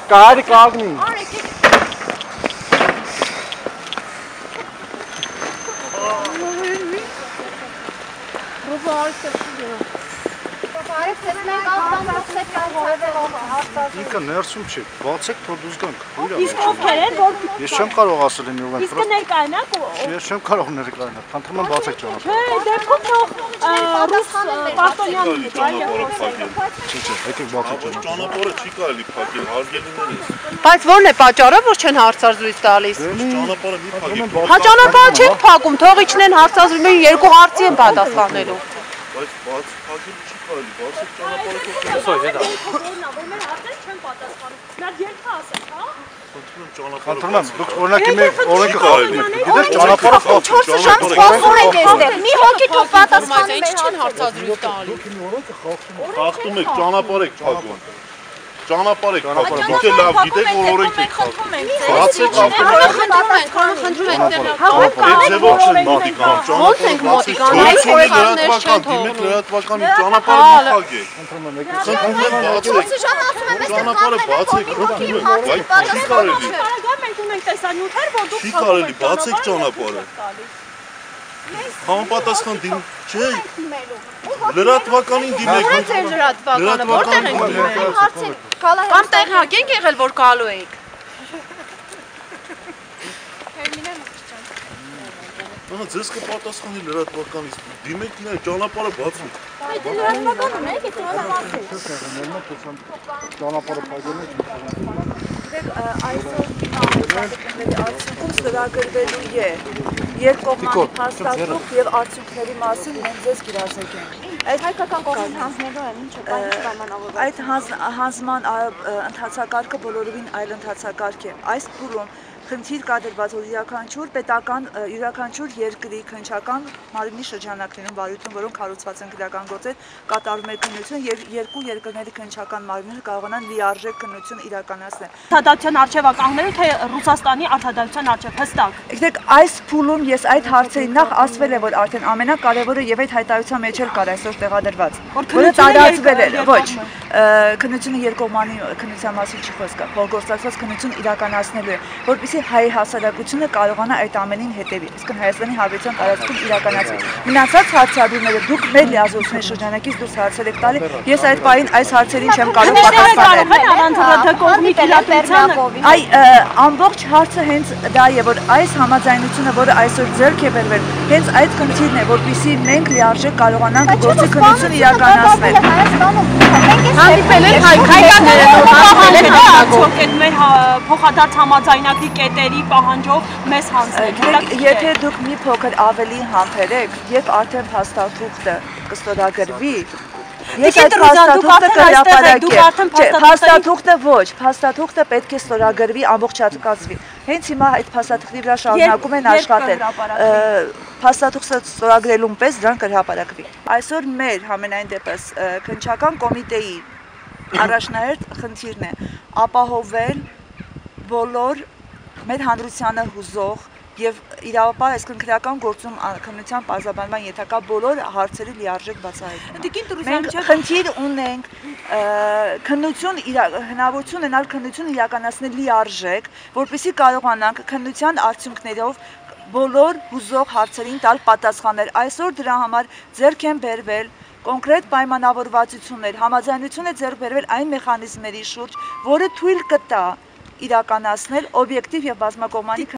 Կարի կաղնի։ Ինքը ներսում չի, բացեք թող դուզ գանք։ Իսկ ովքեր են, որ Ես չեմ կարող ասել եմ ով են։ Իսկ ներկայանաք Ես չեմ կարող ներկայանալ։ Խնդրում եմ բացեք ճանապարհը։ Չէ, դեպքում թող ռուս պարտոնյանին հետ Եկեք բացեք ճանապարհը չի կարելի փակել, հարգելիներ է։ Բայց ո՞րն է պատճառը, որ չեն հարցազրույց տալիս։ Ճանապարհը մի փակել։ Հա ճանապարհը չեն փակում, թող իջնեն հարցազրույցին երկու հարցի են պատասխանելու։ Բայց բաց փակել չի կարելի, բացեք ճանապարհը թող։ մեր հարցերը չեն պատասխանում։ Նա երկու ասեք, հա։ Խնդրում եմ, դուք օրինակի մեր օրենքը խախտում եք։ Գիտեք ճանապարհը խախտում։ 4 ժամ սպասում ենք այստեղ։ Մի հոգի թող պատասխանում Ինչ չեն հարցազրույց տալիս։ Խախտում եք, ճանապարհ եք փակում։ Ճանապարհ եք փակում։ Դուք էլ լավ գիտեք, որ օրենք եք խախտում։ Բացեք Խնդրում ենք ձևով չեն մոտիկ անում, ճանապարհը փակեք։ Ճանապարհը բացեք, չի կարելի, բացեք ճանապարհը։ Համապատասխան դիմ, չէ, լրատվականին դիմեք։ որտեղ ենք կամ տեղակ ենք եղել, որ գալու էիք։ Ձեզ կպատասխանի լրատվականից, դիմեք նայ, ճանապարհը բացեք։ Ճանապարհը փակելն է։ Արդյունքում ստորագրվելու է երկկողմանի փաստաթուղթ եւ արդյունքների մասին մենք ձեզ կիրասեք ենք։ Այդ հայկական կողմին հանձնելու են, ինչ է պայմանավորված։ Այդ հանձնման ընթացակարգը բոլորովին այլ ընթացակարգ է։ Այս փուլում խնդիր կա դրված, որ յուրաքանչյուր երկրի քննչական մարմնի շրջանակներում վարույթում, որոնք կառուցված են քննական գործեր, կատարում է քննություն եւ երկու երկրների քննչական մարմինները կարողանան լիարժեք քննություն իրականացնել։ Արտադատության արժեվ կանգնելու թե Ռուսաստանի արտադատության արժեվ հստակ։ Գիտեք, այս փուլում ես այդ հարցերին նախ ասվել է, որ արդեն ամենակարևորը եւ այդ հայտարարության մեջ էլ կար այսօր տեղադրված, որը տարածվել է, ոչ, քննությունը երկկողմանի քննության մասին չի խոսքը, փոխգործակցված քննություն իրականացնելու է, որպեսզի հայ հասարակությունը կարողանա այդ ամենին հետևի, իսկ Հայաստանի Հանրապետության տարածքում իրականացվի։ Մնացած հարցադրումները դուք մեր լիազորությունների շրջանակից դուրս հարցեր եք տալի, ես այդ պահին այս հարցերին չեմ կարող պատասխանել։ Այ ամբողջ հարցը հենց դա է, որ այս համաձայնությունը, որը այսօր ձեռք է բերվել, հենց այդ խնդիրն է, որպեսզի մենք լիարժեք կարողանանք գործի քննություն իրականացնել։ Հանդիպել են հայկականները, մեր փոխադարձ համաձայնագրի կետերի պահանջով մեզ հանձնել։ Եթե դուք մի փոքր ավելի համբերեք, երբ արդեն փաստաթուղթը կստորագրվի, ես այդ փաստաթուղթը կհրապարակեմ։ Փաստաթուղթը ոչ, փաստաթուղթը պետք է ստորագրվի, ամբողջացվի։ Հենց հիմա այդ փաստաթղթի վրա շարունակում են աշխատել։ Փաստաթուղթը ստորագրելուն պես դրան կհրապարակվի։ Այսօր մեր համենայն դեպս քննչական կոմիտեի առաջնահերթ խնդիրն է ապահովել բոլոր մեր հանրությանը հուզող եւ իրավապահ այսքան քննական գործում քննության պարզաբանման ենթակա բոլոր հարցերի լիարժեք բացահայտում։ Մենք խնդիր ունենք հնարավորություն ունենալ քննություն իրականացնել լիարժեք, որպեսզի կարողանանք քննության արդյունքներով բոլոր հուզող հարցերին տալ պատասխաններ։ Այսօր դրա համար ձեռք են բերվել կոնկրետ պայմանավորվածություններ, համաձայնություն է ձեռք բերվել այն մեխանիզմների շուրջ, որը թույլ կտա իրականացնել օբյեկտիվ եւ բազմակողմանի